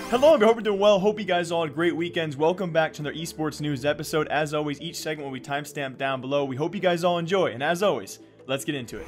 Hello, I hope you're doing well. Hope you guys all had great weekends. Welcome back to another esports news episode. As always, each segment will be timestamped down below. We hope you guys all enjoy, and as always, let's get into it.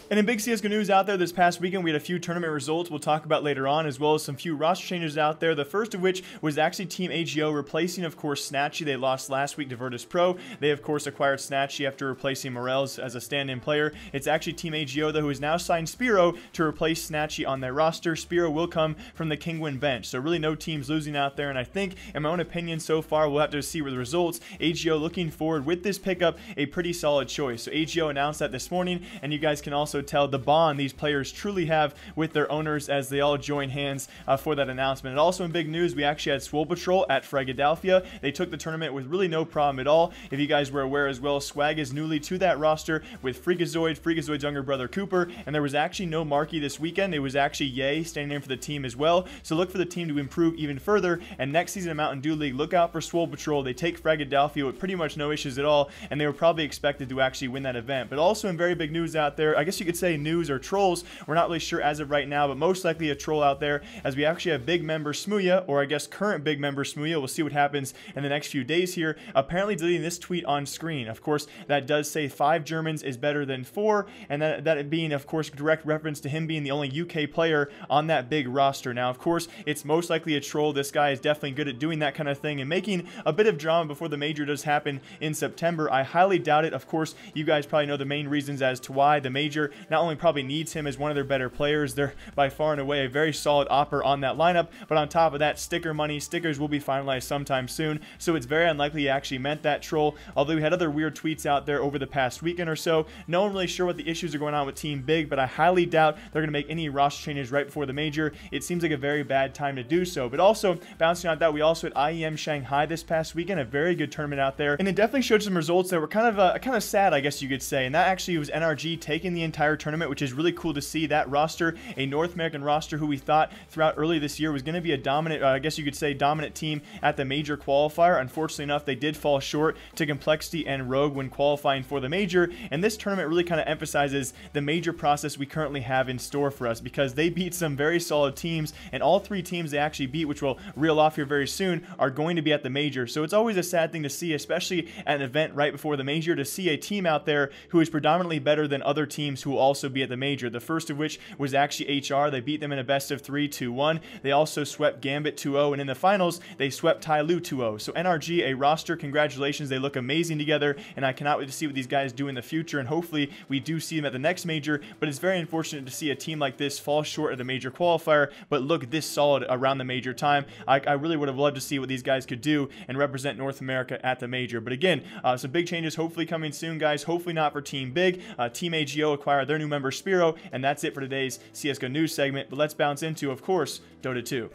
And in big CSGO news out there this past weekend, we had a few tournament results we'll talk about later on, as well as some few roster changes out there. The first of which was actually Team AGO replacing, of course, Snatchy. They lost last week to Virtus Pro. They, of course, acquired Snatchy after replacing Morels as a stand-in player. It's actually Team AGO, though, who has now signed Spiro to replace Snatchy on their roster. Spiro will come from the Kingwin bench, so really no teams losing out there. And I think, in my own opinion, so far, we'll have to see with the results. AGO looking forward with this pickup, a pretty solid choice. So AGO announced that this morning, and you guys can also tell the bond these players truly have with their owners as they all join hands for that announcement. And also in big news, we actually had Swole Patrol at Philadelphia. They took the tournament with really no problem at all. If you guys were aware as well, Swag is newly to that roster with Freakazoid's younger brother Cooper, and there was actually no Marky this weekend. It was actually Ye standing in for the team as well. So look for the team to improve even further, and next season in Mountain Dew League, look out for Swole Patrol. They take Philadelphia with pretty much no issues at all, and they were probably expected to actually win that event. But also in very big news out there, I guess you could say news or trolls, we're not really sure as of right now, but most likely a troll out there, as we actually have big member Smooya, or I guess current big member Smooya. We'll see what happens in the next few days here, apparently deleting this tweet on screen. Of course, that does say 5 Germans is better than 4, and that being, of course, direct reference to him being the only UK player on that big roster. Now, of course, it's most likely a troll. This guy is definitely good at doing that kind of thing and making a bit of drama before the major does happen in September. I highly doubt it. Of course, you guys probably know the main reasons as to why the major not only probably needs him as one of their better players, they're by far and away a very solid opper on that lineup, but on top of that, stickers will be finalized sometime soon, so it's very unlikely he actually meant that troll. Although we had other weird tweets out there over the past weekend or so, no one really sure what the issues are going on with Team Big, but I highly doubt they're going to make any roster changes right before the major. It seems like a very bad time to do so. But also, bouncing out that, we also had IEM Shanghai this past weekend, a very good tournament out there, and it definitely showed some results that were kind of sad, I guess you could say, and that actually was NRG taking the entire tournament, which is really cool to see. That roster, a North American roster who we thought throughout early this year was going to be a dominant, I guess you could say, dominant team at the major qualifier. Unfortunately enough, they did fall short to Complexity and Rogue when qualifying for the major, and this tournament really kind of emphasizes the major process we currently have in store for us, because they beat some very solid teams, and all 3 teams they actually beat, which we'll reel off here very soon, are going to be at the major. So it's always a sad thing to see, especially at an event right before the major, to see a team out there who is predominantly better than other teams who will also be at the major. The first of which was actually HR. They beat them in a best of 3, 2-1. They also swept Gambit 2-0, and in the finals, they swept Tyloo 2-0. So NRG, a roster, congratulations. They look amazing together, and I cannot wait to see what these guys do in the future, and hopefully we do see them at the next major. But it's very unfortunate to see a team like this fall short at the major qualifier, but look this solid around the major time. I really would have loved to see what these guys could do and represent North America at the major. But again, some big changes hopefully coming soon, guys. Hopefully not for Team Big. Team AGO acquired their new member Spiro, and that's it for today's CSGO news segment. But let's bounce into, of course, Dota 2.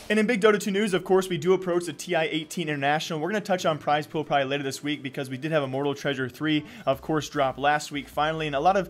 And in big Dota 2 news, of course, we do approach the TI-18 International. We're going to touch on prize pool probably later this week, because we did have Immortal Treasure 3, of course, drop last week finally, and a lot of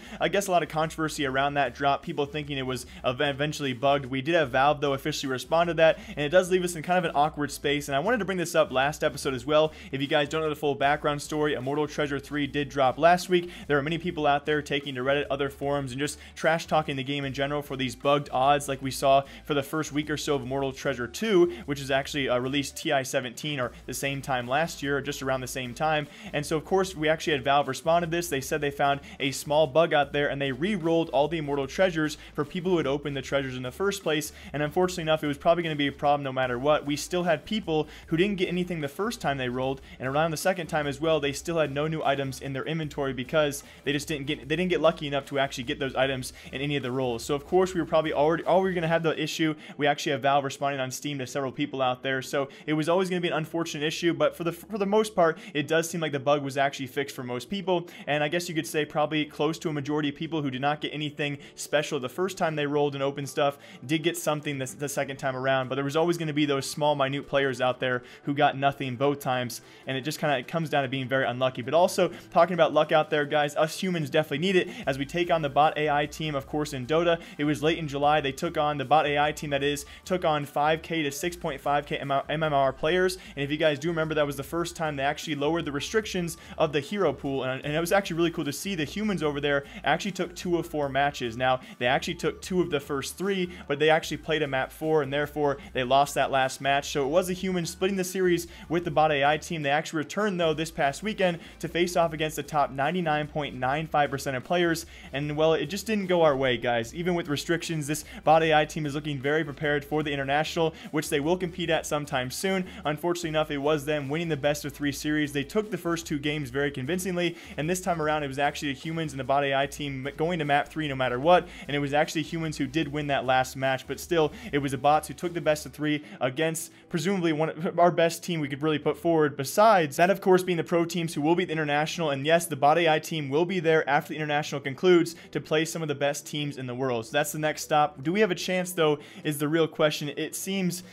controversy around that drop, people thinking it was eventually bugged. We did have Valve, though, officially respond to that, and it does leave us in kind of an awkward space, and I wanted to bring this up last episode as well. If you guys don't know the full background story, Immortal Treasure 3 did drop last week. There are many people out there taking to Reddit, other forums, and just trash-talking the game in general for these bugged odds like we saw for the first week or so of Immortal Treasure 2, which is actually released TI-17 or the same time last year, or just around the same time. And so, of course, we actually had Valve respond to this. They said they found a small bug out there, and they re-rolled all the Immortal Treasures for people who had opened the treasures in the first place. And unfortunately enough, it was probably going to be a problem no matter what. We still had people who didn't get anything the first time they rolled, and around the second time as well, they still had no new items in their inventory because they just didn't get lucky enough to actually get those items in any of the rolls. So, of course, we were probably already going to have the issue. We actually have Valve responding on Steam to several people out there, so it was always going to be an unfortunate issue, but for the most part, it does seem like the bug was actually fixed for most people, and I guess you could say probably close to a majority of people who did not get anything special the first time they rolled and opened stuff did get something the second time around. But there was always going to be those small, minute players out there who got nothing both times, and it just kind of comes down to being very unlucky. But also, talking about luck out there, guys, us humans definitely need it as we take on the bot AI team, of course, in Dota. It was late in July. They took on the bot AI team, that is, took on 5 5K to 6.5K MMR players. And if you guys do remember, that was the first time they actually lowered the restrictions of the hero pool, and it was actually really cool to see the humans over there actually took 2 of 4 matches. Now, they actually took 2 of the first 3, but they actually played a map 4, and therefore they lost that last match. So it was the humans splitting the series with the bot AI team. They actually returned, though, this past weekend to face off against the top 99.95% of players, and well, it just didn't go our way, guys. Even with restrictions, this bot AI team is looking very prepared for the international, which they will compete at sometime soon. Unfortunately enough, it was them winning the best of 3 series. They took the first 2 games very convincingly, and this time around it was actually the humans and the bot AI team going to map 3 no matter what, and it was actually humans who did win that last match, but still it was the bots who took the best of 3 against presumably one of our best team we could really put forward, besides that, of course, being the pro teams who will be at the international. And yes, the bot AI team will be there after the international concludes to play some of the best teams in the world. So that's the next stop. Do we have a chance, though, is the real question. It seems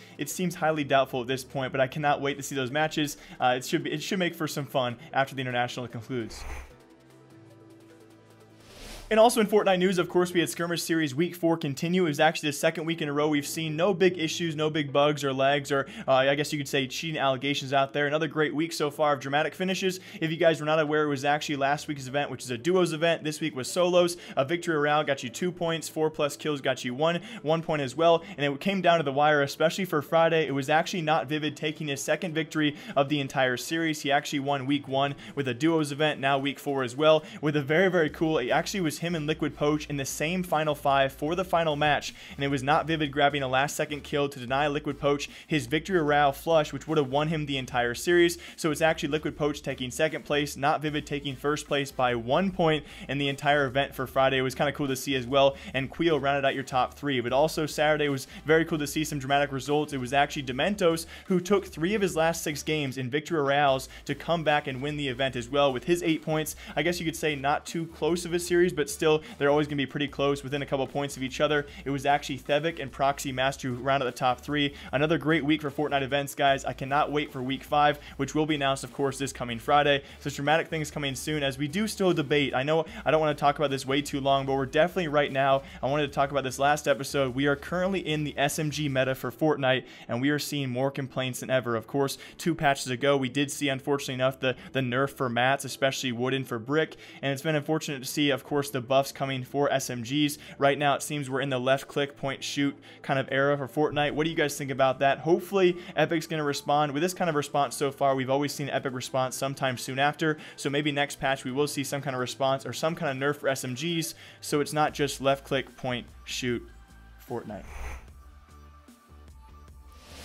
highly doubtful at this point, but I cannot wait to see those matches. It should make for some fun after the international concludes. And also in Fortnite news, of course, we had Skirmish Series Week 4 continue. It was actually the second week in a row we've seen no big issues, no big bugs or lags, or I guess you could say cheating allegations out there. Another great week so far of dramatic finishes. If you guys were not aware, it was actually last week's event, which is a duos event. This week was solos. A victory royale got you 2 points, 4+ kills got you 1 point as well. And it came down to the wire, especially for Friday. It was actually not Vivid taking his second victory of the entire series. He actually won week 1 with a duos event, now week 4 as well, with a very, very cool, it actually was him and Liquid Poach in the same final 5 for the final match, and it was not Vivid grabbing a last second kill to deny Liquid Poach his victory royale flush, which would have won him the entire series. So it's actually Liquid Poach taking second place, not Vivid taking first place by 1 point in the entire event for Friday. It was kind of cool to see as well, and Queel rounded out your top 3. But also Saturday was very cool to see some dramatic results. It was actually Dementos who took 3 of his last 6 games in victory royales to come back and win the event as well with his 8 points. I guess you could say not too close of a series, but still they're always going to be pretty close, within a couple points of each other. It was actually Thevic and Proxy Master who rounded the top 3. Another great week for Fortnite events, guys. I cannot wait for week 5, which will be announced, of course, this coming Friday. So dramatic things coming soon, as we do still debate. I know I don't want to talk about this way too long, but we're definitely right now, I wanted to talk about this last episode. We are currently in the SMG meta for Fortnite, and we are seeing more complaints than ever. Of course, 2 patches ago, we did see, unfortunately enough, the nerf for mats, especially wooden for brick, and it's been unfortunate to see, of course, the buffs coming for SMGs. Right now, it seems we're in the left click, point, shoot kind of era for Fortnite. What do you guys think about that? Hopefully, Epic's going to respond. With this kind of response so far, we've always seen Epic response sometime soon after, so maybe next patch we will see some kind of response or some kind of nerf for SMGs, so it's not just left click, point, shoot Fortnite.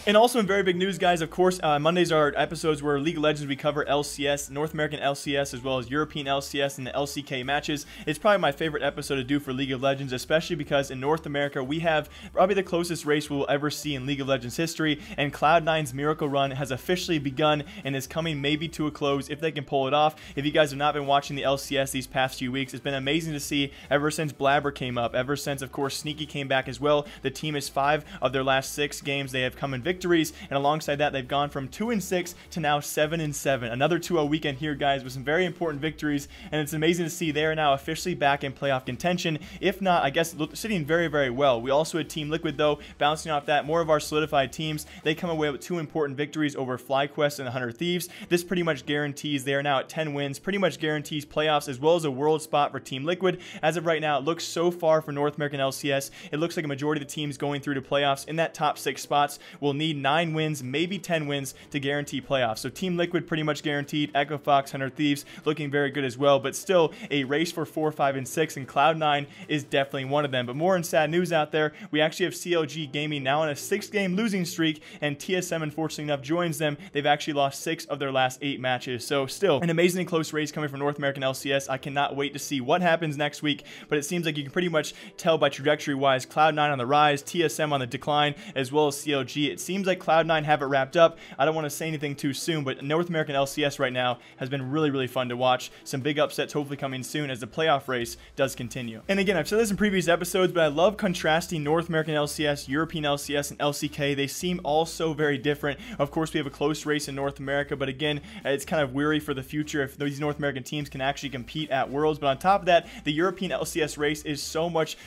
And also in very big news, guys, of course, Mondays are episodes where League of Legends we cover LCS, North American LCS, as well as European LCS and the LCK matches. It's probably my favorite episode to do for League of Legends, especially because in North America, we have probably the closest race we'll ever see in League of Legends history, and Cloud9's Miracle Run has officially begun and is coming maybe to a close if they can pull it off. If you guys have not been watching the LCS these past few weeks, it's been amazing to see ever since Blabber came up, ever since, of course, Sneaky came back as well. The team is 5 of their last 6 games. They have come in victories, and alongside that, they've gone from 2-6 to now 7-7. Another 2-0 weekend here, guys, with some very important victories, and it's amazing to see they are now officially back in playoff contention. If not, I guess sitting very, very well. We also had Team Liquid, though, bouncing off that, more of our solidified teams. They come away with 2 important victories over FlyQuest and 100 Thieves. This pretty much guarantees they are now at 10 wins, pretty much guarantees playoffs as well as a world spot for Team Liquid. As of right now, it looks so far for North American LCS. It looks like a majority of the teams going through to playoffs in that top 6 spots will need 9 wins, maybe 10 wins to guarantee playoffs. So Team Liquid pretty much guaranteed. Echo Fox, 100 Thieves looking very good as well, but still a race for 4, 5, and 6, and Cloud9 is definitely one of them. But more in sad news out there, we actually have CLG Gaming now on a 6-game losing streak, and TSM, unfortunately enough, joins them. They've actually lost 6 of their last 8 matches. So still an amazingly close race coming from North American LCS. I cannot wait to see what happens next week, but it seems like you can pretty much tell by trajectory-wise, Cloud9 on the rise, TSM on the decline, as well as CLG. It seems like Cloud9 have it wrapped up. I don't want to say anything too soon, but North American LCS right now has been really, really fun to watch. Some big upsets hopefully coming soon as the playoff race does continue. And again, I've said this in previous episodes, but I love contrasting North American LCS, European LCS, and LCK. They seem all so very different. Of course, we have a close race in North America, but again, it's kind of weary for the future if these North American teams can actually compete at Worlds. But on top of that, the European LCS race is so much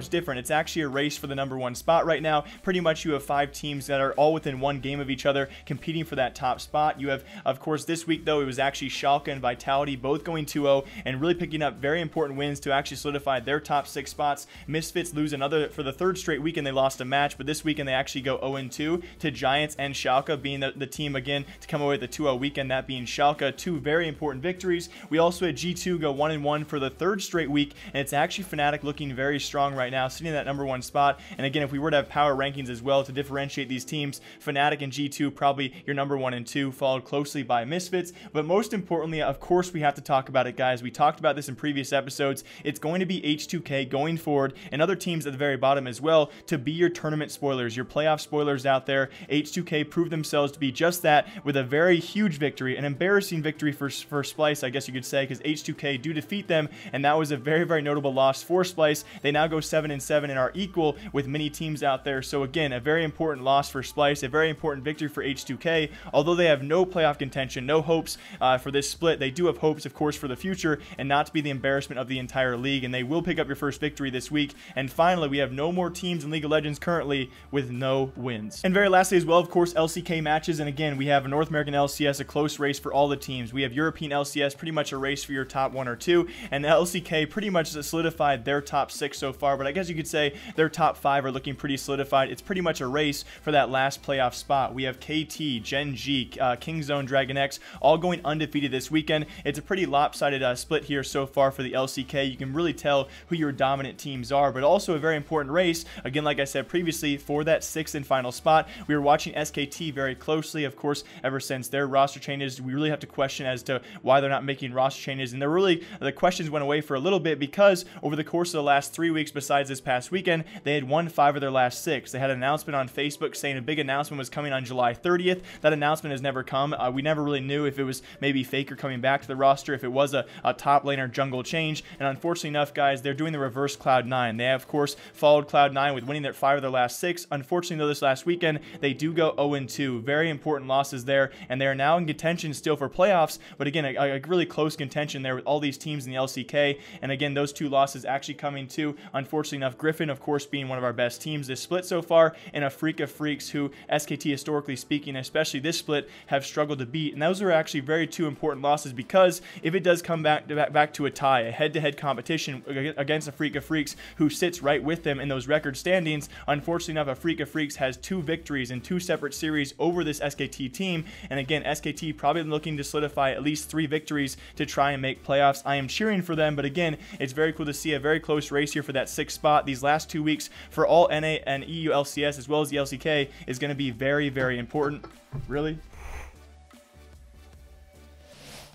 different. It's actually a race for the #1 spot right now. Pretty much you have 5 teams that are They're all within one game of each other, competing for that top spot. You have, of course, this week, though, it was actually Schalke and Vitality both going 2-0 and really picking up very important wins to actually solidify their top 6 spots. Misfits lose another for the 3rd straight weekend. They lost a match, but this weekend they actually go 0-2 to Giants and Schalke, being the team again to come away with the 2-0 weekend, that being Schalke. 2 very important victories. We also had G2 go 1-1 for the 3rd straight week, and it's actually Fnatic looking very strong right now, sitting in that number 1 spot. And again, if we were to have power rankings as well to differentiate these teams, Fnatic and G2 probably your number 1 and 2, followed closely by Misfits. But most importantly, of course, we have to talk about it, guys. We talked about this in previous episodes. It's going to be H2K going forward, and other teams at the very bottom as well, to be your tournament spoilers, your playoff spoilers out there. H2K proved themselves to be just that with a very huge victory, an embarrassing victory for Splice, I guess you could say, because H2K do defeat them, and that was a very, very notable loss for Splice. They now go 7-7 and are equal with many teams out there. So again, a very important loss for Splice, a very important victory for H2K. Although they have no playoff contention, no hopes for this split, they do have hopes, of course, for the future and not to be the embarrassment of the entire league, and they will pick up your first victory this week. And finally, we have no more teams in League of Legends currently with no wins. And very lastly as well, of course, LCK matches, and again, we have a North American LCS, a close race for all the teams. We have European LCS, pretty much a race for your top 1 or 2, and the LCK pretty much solidified their top 6 so far, but I guess you could say their top 5 are looking pretty solidified. It's pretty much a race for that last playoff spot. We have KT, Gen G, Kingzone, Dragon X, all going undefeated this weekend. It's a pretty lopsided split here so far for the LCK. You can really tell who your dominant teams are, but also a very important race, again, like I said previously, for that 6th and final spot. We were watching SKT very closely, of course, ever since their roster changes. We really have to question as to why they're not making roster changes, and the questions went away for a little bit because over the course of the last 3 weeks, besides this past weekend, they had won 5 of their last 6. They had an announcement on Facebook saying a big announcement was coming on July 30th. That announcement has never come. We never really knew if it was maybe Faker coming back to the roster, if it was a top laner jungle change, and unfortunately enough, guys, they're doing the reverse Cloud9. They have, of course, followed Cloud9 with winning their 5 of their last 6. Unfortunately, though, this last weekend, they do go 0-2. Very important losses there, and they are now in contention still for playoffs, but again, a really close contention there with all these teams in the LCK, and again, those 2 losses actually coming to, unfortunately enough, Griffin, of course, being one of our best teams this split so far, and a Freak of Freaks who, SKT historically speaking, especially this split, have struggled to beat, and those are actually very 2 important losses, because if it does come back to a tie, a head-to-head competition against a Freak of Freaks who sits right with them in those record standings, unfortunately enough, a Freak of Freaks has 2 victories in 2 separate series over this SKT team, and again, SKT probably looking to solidify at least 3 victories to try and make playoffs. I am cheering for them, but again, it's very cool to see a very close race here for that 6th spot. These last 2 weeks for all NA and EU LCS as well as the LCK is going to be very, very important. Really?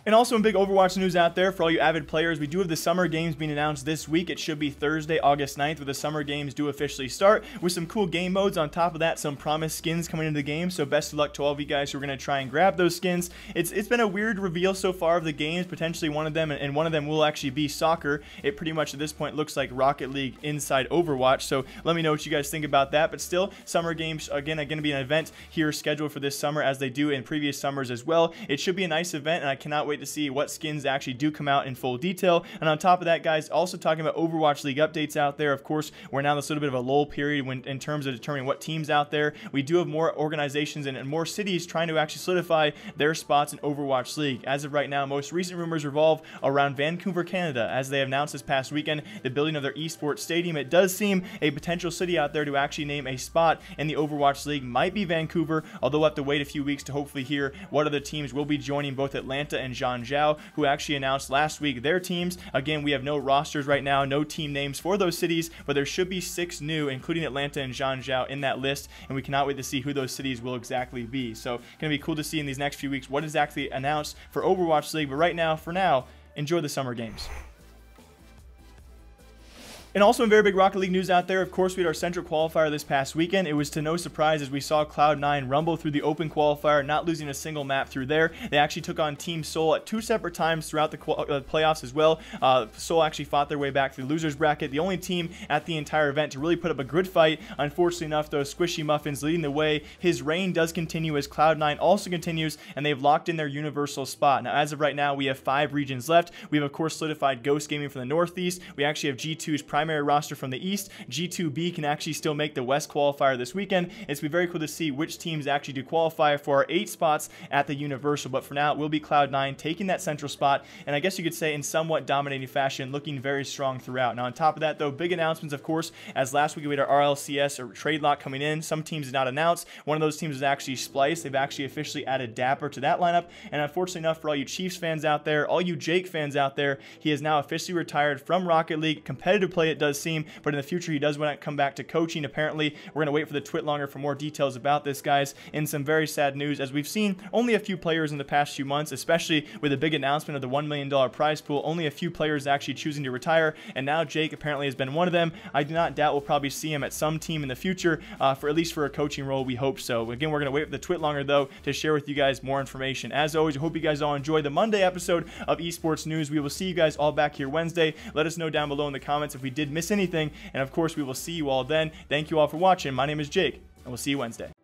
And also in big Overwatch news out there for all you avid players, we do have the summer games being announced this week. It should be Thursday, August 9th, where the summer games do officially start with some cool game modes. On top of that, some promised skins coming into the game. So best of luck to all of you guys who are going to try and grab those skins. It's been a weird reveal so far of the games, potentially one of them, and one of them will actually be soccer. It pretty much at this point looks like Rocket League inside Overwatch. So let me know what you guys think about that. But still, summer games, again, are going to be an event here scheduled for this summer as they do in previous summers as well. It should be a nice event, and I cannot wait to see what skins actually do come out in full detail. And on top of that, guys, also talking about Overwatch League updates out there. Of course, we're now in this little bit of a lull period in terms of determining what teams out there. We do have more organizations and more cities trying to actually solidify their spots in Overwatch League. As of right now, most recent rumors revolve around Vancouver, Canada, as they announced this past weekend the building of their esports stadium. It does seem a potential city out there to actually name a spot in the Overwatch League might be Vancouver, although we'll have to wait a few weeks to hopefully hear what other teams will be joining both Atlanta and Zhangjiao, who actually announced last week their teams. Again, we have no rosters right now, no team names for those cities, but there should be 6 new, including Atlanta and Zhangjiao, in that list, and we cannot wait to see who those cities will exactly be. So, going to be cool to see in these next few weeks what is actually announced for Overwatch League, but right now, for now, enjoy the summer games. And also in very big Rocket League news out there, of course, we had our Central Qualifier this past weekend. It was to no surprise as we saw Cloud9 rumble through the Open Qualifier, not losing a single map through there. They actually took on Team Seoul at 2 separate times throughout the playoffs as well. Seoul actually fought their way back through the loser's bracket. The only team at the entire event to really put up a good fight. Unfortunately enough, though, Squishy Muffins leading the way. His reign does continue as Cloud9 also continues, and they've locked in their universal spot. Now, as of right now, we have 5 regions left. We have, of course, solidified Ghost Gaming from the Northeast. We actually have G2's Prime primary roster from the East. G2B can actually still make the West qualifier this weekend. It's going to be very cool to see which teams actually do qualify for our 8 spots at the Universal. But for now, it will be Cloud9 taking that central spot, and I guess you could say in somewhat dominating fashion, looking very strong throughout. Now, on top of that, though, big announcements, of course, as last week we had our RLCS or trade lock coming in. Some teams did not announce. One of those teams is actually Splice. They've actually officially added Dapper to that lineup, and unfortunately enough for all you Chiefs fans out there, all you Jake fans out there, he is now officially retired from Rocket League. Competitive play, it does seem, but in the future he does want to come back to coaching. Apparently, we're going to wait for the twit longer for more details about this, guys. In some very sad news, as we've seen only a few players in the past few months, especially with the big announcement of the $1 million prize pool, only a few players actually choosing to retire, and now Jake apparently has been one of them. I do not doubt we'll probably see him at some team in the future, for at least for a coaching role. We hope so. Again, we're going to wait for the twit longer, though, to share with you guys more information. As always, I hope you guys all enjoy the Monday episode of Esports News. We will see you guys all back here Wednesday. Let us know down below in the comments if we did miss anything, and of course, we will see you all then. Thank you all for watching. My name is Jake, and we'll see you Wednesday.